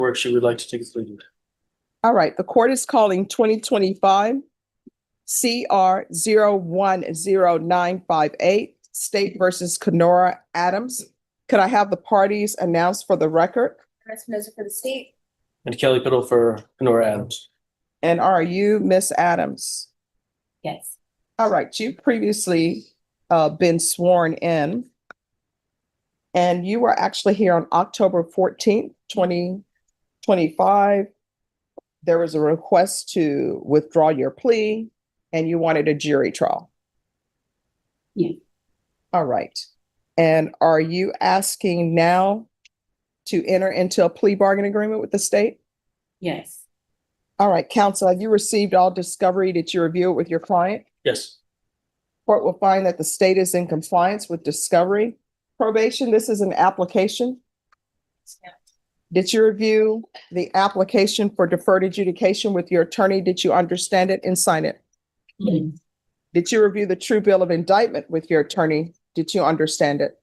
Work she would like to take a plea to. All right, the court is calling 2025 CR 010958, State versus Kenora Adams. Could I have the parties announced for the record? Espinoza for the state. And Kelly Piddle for Nora Adams. And are you Miss Adams? Yes. All right, you've previously been sworn in. And you were actually here on October 14th, 2025. There was a request to withdraw your plea and you wanted a jury trial. Yeah. All right. And are you asking now to enter into a plea bargain agreement with the state? Yes. All right, counsel, have you received all discovery? Did you review it with your client? Yes. Court will find that the state is in compliance with discovery. Probation, this is an application. Did you review the application for deferred adjudication with your attorney? Did you understand it and sign it? Yes. Did you review the true bill of indictment with your attorney? Did you understand it?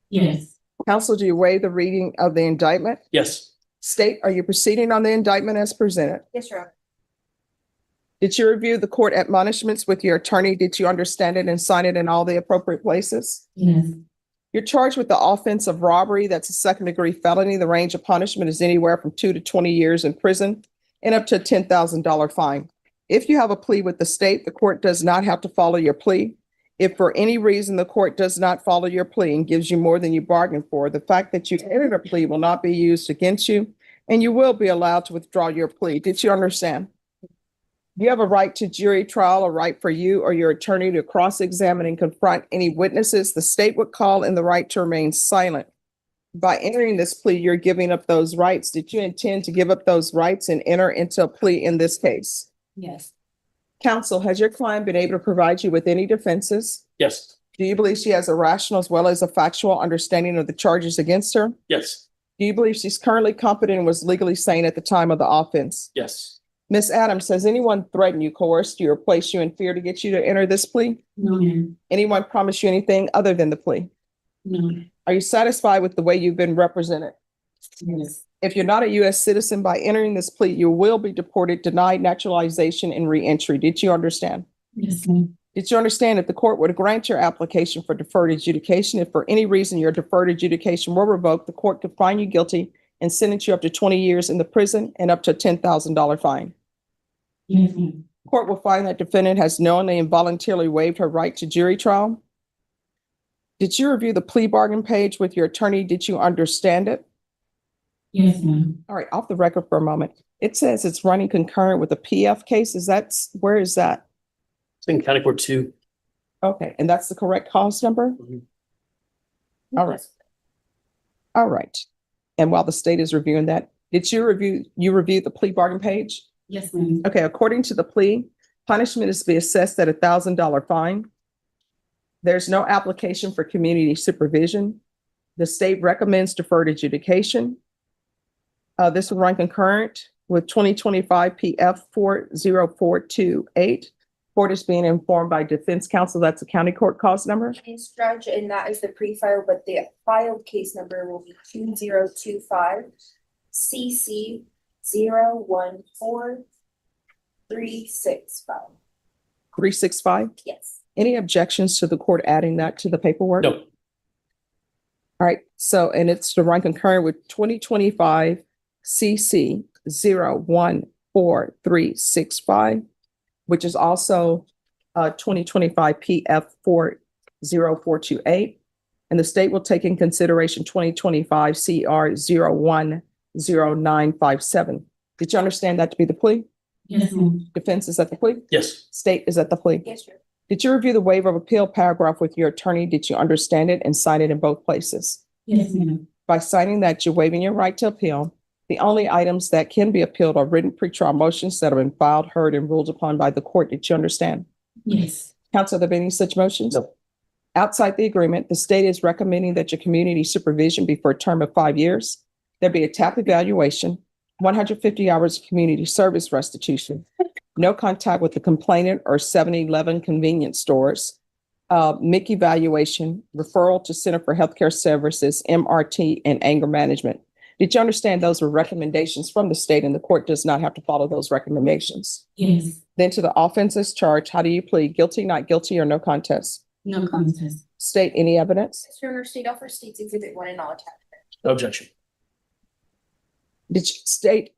Yes. Counsel, do you waive the reading of the indictment? Yes. State, are you proceeding on the indictment as presented? Yes, Your Honor. Did you review the court admonishments with your attorney? Did you understand it and sign it in all the appropriate places? Yes. You're charged with the offense of robbery. That's a second-degree felony. The range of punishment is anywhere from 2 to 20 years in prison and up to a $10,000 fine. If you have a plea with the state, the court does not have to follow your plea. If for any reason the court does not follow your plea and gives you more than you bargained for, the fact that you entered a plea will not be used against you, and you will be allowed to withdraw your plea. Did you understand? You have a right to jury trial, a right for you or your attorney to cross-examine and confront any witnesses the state would call, and the right to remain silent. By entering this plea, you're giving up those rights. Did you intend to give up those rights and enter into a plea in this case? Yes. Counsel, has your client been able to provide you with any defenses? Yes. Do you believe she has a rational as well as a factual understanding of the charges against her? Yes. Do you believe she's currently competent and was legally sane at the time of the offense? Yes. Ms. Adams, has anyone threatened you, coerced you, or placed you in fear to get you to enter this plea? No, ma'am. Anyone promised you anything other than the plea? No. Are you satisfied with the way you've been represented? Yes. If you're not a U.S. citizen, by entering this plea, you will be deported, denied naturalization, and reentry. Did you understand? Yes, ma'am. Did you understand if the court were to grant your application for deferred adjudication, if for any reason your deferred adjudication were revoked, the court could find you guilty and sentence you up to 20 years in the prison and up to a $10,000 fine? Yes, ma'am. Court will find that defendant has knowingly and voluntarily waived her right to jury trial. Did you review the plea bargain page with your attorney? Did you understand it? Yes, ma'am. All right, off the record for a moment. It says it's running concurrent with a PF case. Where is that? It's in County Court 2. Okay, and that's the correct cause number? Mhm. All right. All right. And while the state is reviewing that, did you review the plea bargain page? Yes, ma'am. Okay, according to the plea, punishment is to be assessed at a $1,000 fine. There's no application for community supervision. The state recommends deferred adjudication. This will run concurrent with 2025 PF 40428. Court is being informed by defense counsel. That's the county court cause number. Yes, Judge, and that is the pre-file, but the filed case number will be 2025 CC 014365. 365. Yes. Any objections to the court adding that to the paperwork? No. All right, so, and it's to run concurrent with 2025 CC 014365, which is also 2025 PF 40428. And the state will take in consideration 2025 CR 010957. Did you understand that to be the plea? Yes, ma'am. Defense is at the plea? Yes. State is at the plea? Yes, sir. Did you review the waiver of appeal paragraph with your attorney? Did you understand it and sign it in both places? Yes, ma'am. By signing that, you're waiving your right to appeal. The only items that can be appealed are written pretrial motions that have been filed, heard, and ruled upon by the court. Did you understand? Yes. Counsel, have there been any such motions? No. Outside the agreement, the state is recommending that your community supervision be for a term of 5 years. There be a TAP evaluation, 150 hours of community service restitution, no contact with the complainant or 7-Eleven convenience stores, MIC evaluation, referral to Center for Healthcare Services, MRT, and anger management. Did you understand those were recommendations from the state and the court does not have to follow those recommendations? Yes. Then to the offenses charged, how do you plead? Guilty, not guilty, or no contest? No contest. State any evidence? Mr. Owner, state offer states exhibit one and all attachments. No objection. Did you state,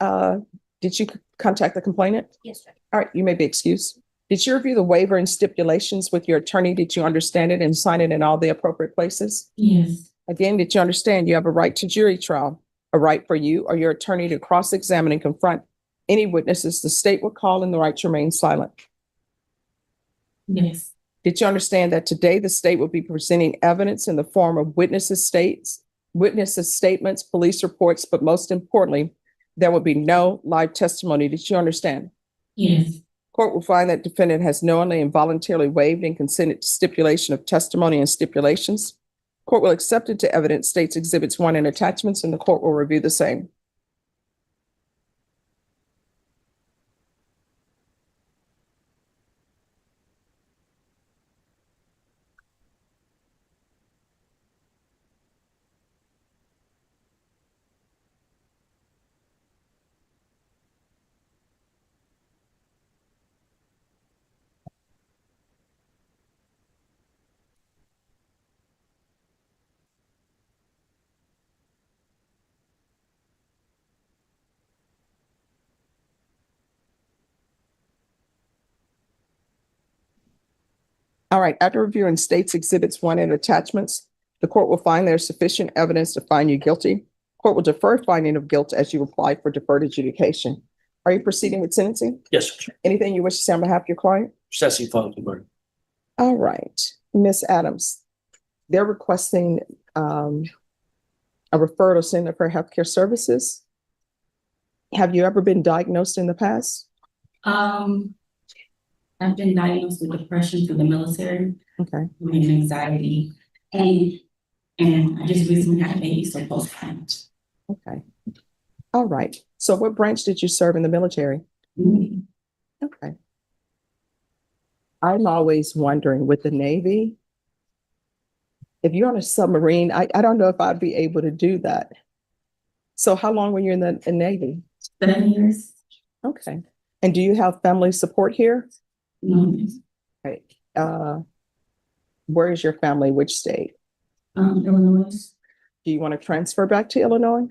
did you contact the complainant? Yes, Judge. All right, you may be excused. Did you review the waiver and stipulations with your attorney? Did you understand it and sign it in all the appropriate places? Yes. Again, did you understand you have a right to jury trial, a right for you or your attorney to cross-examine and confront any witnesses the state will call and the right to remain silent? Yes. Did you understand that today the state will be presenting evidence in the form of witnesses' statements, police reports, but most importantly, there will be no live testimony. Did you understand? Yes. Court will find that defendant has knowingly and voluntarily waived and consented to stipulation of testimony and stipulations. Court will accept into evidence states exhibits 1 and attachments, and the court will review the same. All right, after reviewing states exhibits 1 and attachments, the court will find there's sufficient evidence to find you guilty. Court will defer finding of guilt as you apply for deferred adjudication. Are you proceeding with sentencing? Yes, Judge. Anything you wish to say on behalf of your client? Just asking for the word. All right, Ms. Adams, they're requesting a referral center for healthcare services. Have you ever been diagnosed in the past? I've been diagnosed with depression through the military Okay. and anxiety, and I just recently had a baby, so postpartum. Okay. All right. So what branch did you serve in the military? Mhm. Okay. I'm always wondering with the Navy, if you're on a submarine, I don't know if I'd be able to do that. So how long were you in the Navy? 7 years. Okay. And do you have family support here? No, Right. Where is your family? Which state? Illinois. Do you want to transfer back to Illinois?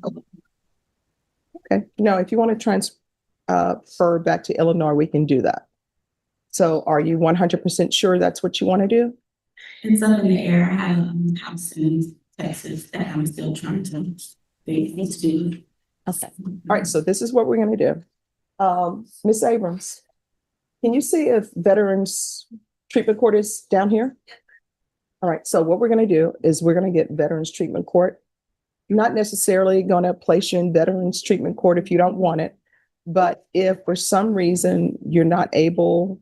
Okay. No, if you want to transfer back to Illinois, we can do that. So are you 100% sure that's what you want to do? It's up in the air. I have a house in Texas that I'm still trying to figure to do. Okay. All right. So this is what we're going to do. Ms. Abrams, can you see if Veterans Treatment Court is down here? All right. So what we're going to do is we're going to get Veterans Treatment Court. Not necessarily going to place you in Veterans Treatment Court if you don't want it. But if for some reason you're not able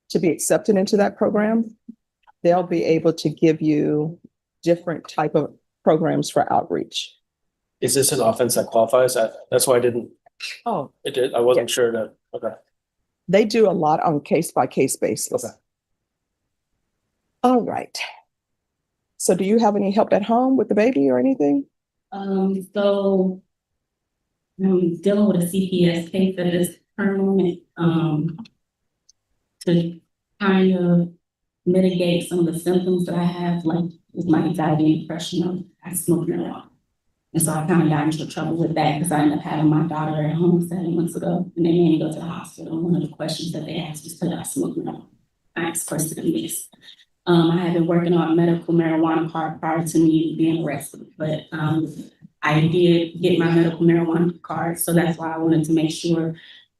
to be accepted into that program, they'll be able to give you different type of programs for outreach. Is this an offense that qualifies? That's why I didn't, Oh, it did, I wasn't sure that, okay. they do a lot on case-by-case basis. Okay. All right. So do you have any help at home with the baby or anything? So I'm dealing with a CPS case that is currently, to kind of mitigate some of the symptoms that I have, like with my anxiety and depression. I smoke marijuana. And so I kind of got into trouble with that because I ended up having my daughter at home 7 months ago, and they made me go to the hospital. And one of the questions that they asked was, could I smoke marijuana? I expressed it yes. I had been working on a medical marijuana card prior to me being arrested, but I did get my medical marijuana card, so that's why I wanted to make sure,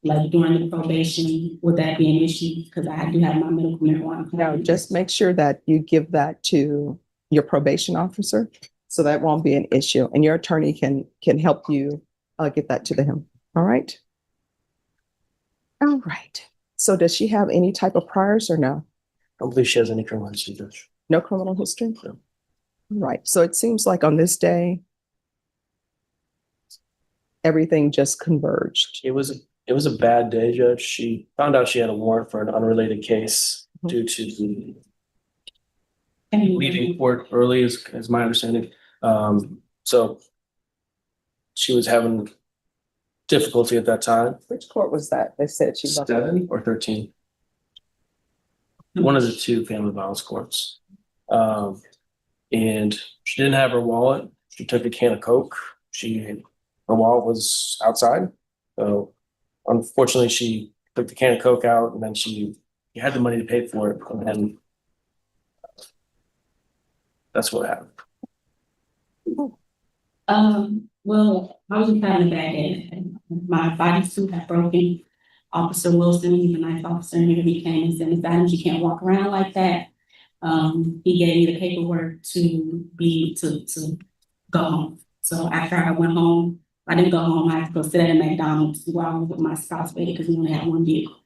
like during the probation, would that be an issue? Because I do have my medical marijuana card. No, just make sure that you give that to your probation officer, so that won't be an issue, and your attorney can help you get that to him. All right. All right. So does she have any type of priors or no? I don't believe she has any criminal history, Judge. No criminal history? No. Right. So it seems like on this day, everything just converged. It was a bad day, Judge. She found out she had a warrant for an unrelated case due to the leaving court early, is my understanding. So So she was having difficulty at that time. Which court was that? They said she left. 7 or 13. One of the two family violence courts. And she didn't have her wallet. She took a can of Coke. Her wallet was outside. So unfortunately, she took the can of Coke out, and then she had the money to pay for it. And then that's what happened. Well, I was just having a bad day. My body suit had broken. Officer Wilson, he's a nice officer, and he came and said, "Miss Adams, you can't walk around like that." He gave me the paperwork to go home. So after I went home, I didn't go home. I had to go sit at a McDonald's while I was with my spouse waiting because we only had one vehicle.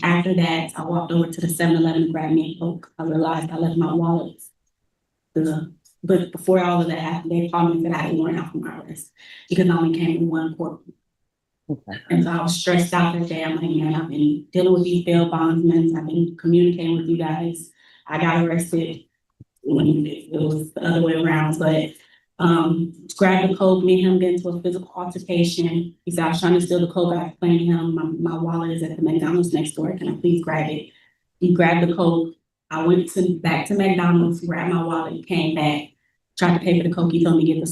After that, I walked over to the 7-Eleven and grabbed me a Coke. I realized I left my wallet. But before all of that happened, they called me and said I had a warrant out for my arrest because I only came in one court. Okay. And so I was stressed out that day. I'm like, man, I've been dealing with these bail bondsmen. I've been communicating with you guys. I got arrested when it was the other way around, but grabbed the Coke, me and him get into a physical altercation. He said I was trying to steal the Coke. I explained to him my wallet is at the McDonald's next door. Can I please grab it? He grabbed the Coke. I went back to McDonald's, grabbed my wallet, came back, tried to pay for the Coke. He told me to get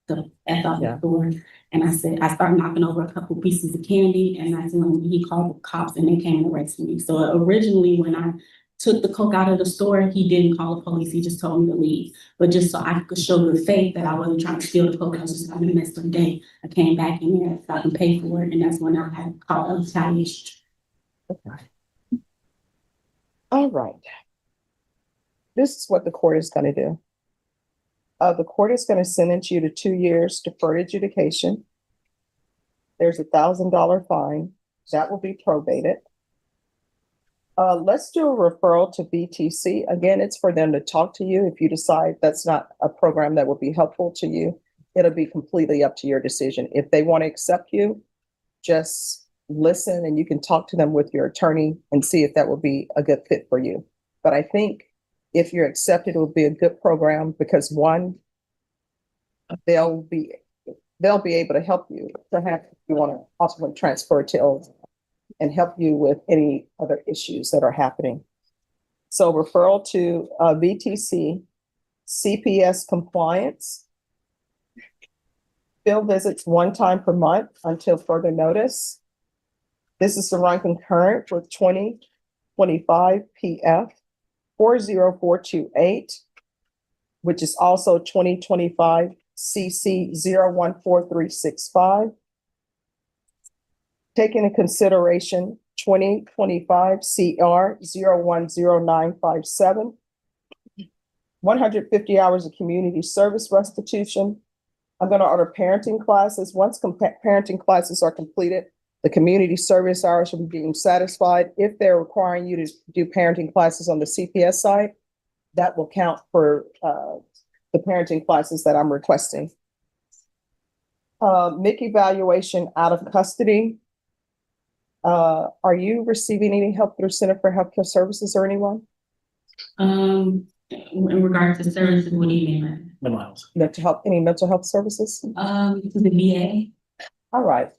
the F off the door. And I said, I started knocking over a couple pieces of candy, and that's when he called the cops and they came and arrested me. So originally when I took the Coke out of the store, he didn't call the police. He just told me to leave. But just so I could show good faith that I wasn't trying to steal the Coke, I was just having a messed up day. I came back in there so I can pay for it, and that's when I had called a retaliation. All right. This is what the court is going to do. The court is going to sentence you to 2 years deferred adjudication. There's $1,000 fine. That will be probated. Let's do a referral to BTC. Again, it's for them to talk to you. If you decide that's not a program that will be helpful to you, it'll be completely up to your decision. If they want to accept you, just listen and you can talk to them with your attorney and see if that will be a good fit for you. But I think if you're accepted, it will be a good program because one, they'll be able to help you perhaps if you want to ultimately transfer to and help you with any other issues that are happening. So referral to VTC, CPS compliance, field visits 1 time per month until further notice. This is to run concurrent with 2025 PF 40428, which is also 2025 CC 014365. Taking into consideration 2025 CR 010957, 150 hours of community service restitution. I'm going to order parenting classes. Once parenting classes are completed, the community service hours will be deemed satisfied. If they're requiring you to do parenting classes on the CPS side, that will count for the parenting classes that I'm requesting. MIC evaluation out of custody. Are you receiving any help through Center for Healthcare Services or anyone? In regards to services, what do you mean? Mental health. Any mental health services? To the VA. All right.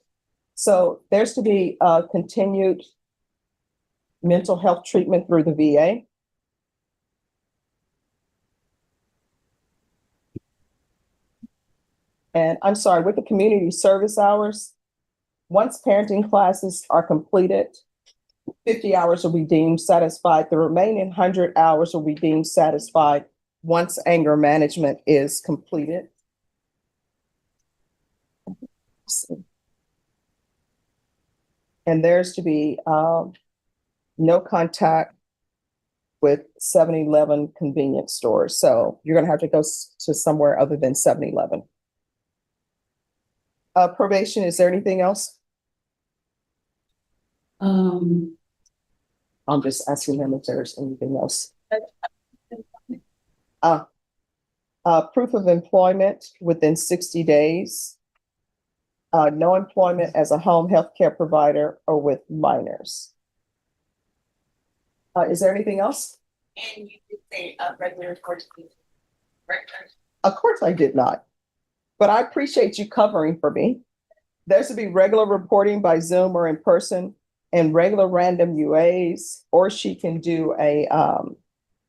So there's to be continued mental health treatment through the VA. And I'm sorry, with the community service hours, once parenting classes are completed, 50 hours will be deemed satisfied. The remaining 100 hours will be deemed satisfied once anger management is completed. And there's to be no contact with 7-Eleven convenience stores. So you're going to have to go to somewhere other than 7-Eleven. Probation, is there anything else? I'm just asking them if there's anything else. Proof of employment within 60 days. No employment as a home health care provider or with minors. Is there anything else? And you did say regular court. Of course I did not. but I appreciate you covering for me. There's to be regular reporting by Zoom or in person and regular random UAs, or she can do a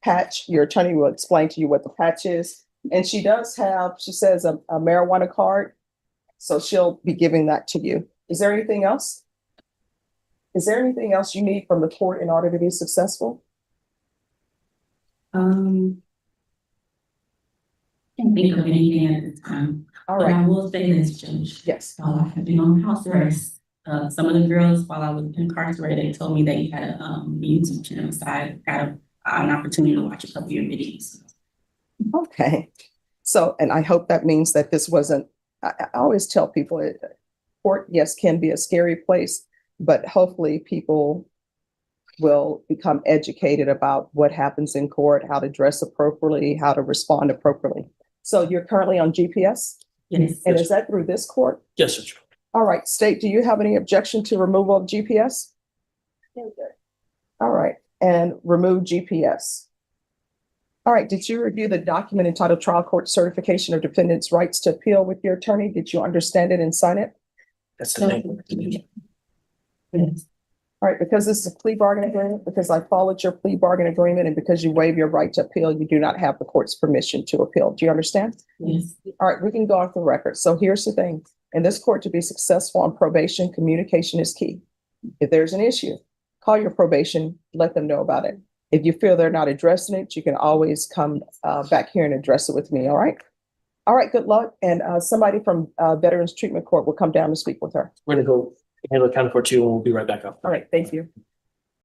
patch. Your attorney will explain to you what the patch is. And she does have, she says, a marijuana card. So she'll be giving that to you. Is there anything else? Is there anything else you need from the court in order to be successful? Can't think of anything at this time. All But right. I will say this, Judge. Yes. While I have been on house arrest, some of the girls, while I was incarcerated, they told me that you had a YouTube channel, so I got an opportunity to watch a couple of your videos. Okay. So, and I hope that means that this wasn't, I always tell people court, yes, can be a scary place, but hopefully people will become educated about what happens in court, how to dress appropriately, how to respond appropriately. So you're currently on GPS? Yes. And is that through this court? Yes, sir. All right, state, do you have any objection to removal of GPS? All right, and remove GPS. All right, did you review the document entitled Trial Court Certification of Defendant's Rights to Appeal with your attorney? Did you understand it and sign it? That's the name. Yes. All right, because this is a plea bargain agreement, because I followed your plea bargain agreement, and because you waive your right to appeal, you do not have the court's permission to appeal. Do you understand? Yes. All right, we can go off the record. So here's the thing. In this court, to be successful on probation, communication is key. If there's an issue, call your probation, let them know about it. If you feel they're not addressing it, you can always come back here and address it with me, all right? All right, good luck. And somebody from Veterans Treatment Court will come down and speak with her. We're gonna go handle the county court too, and we'll be right back up. All right, thank you.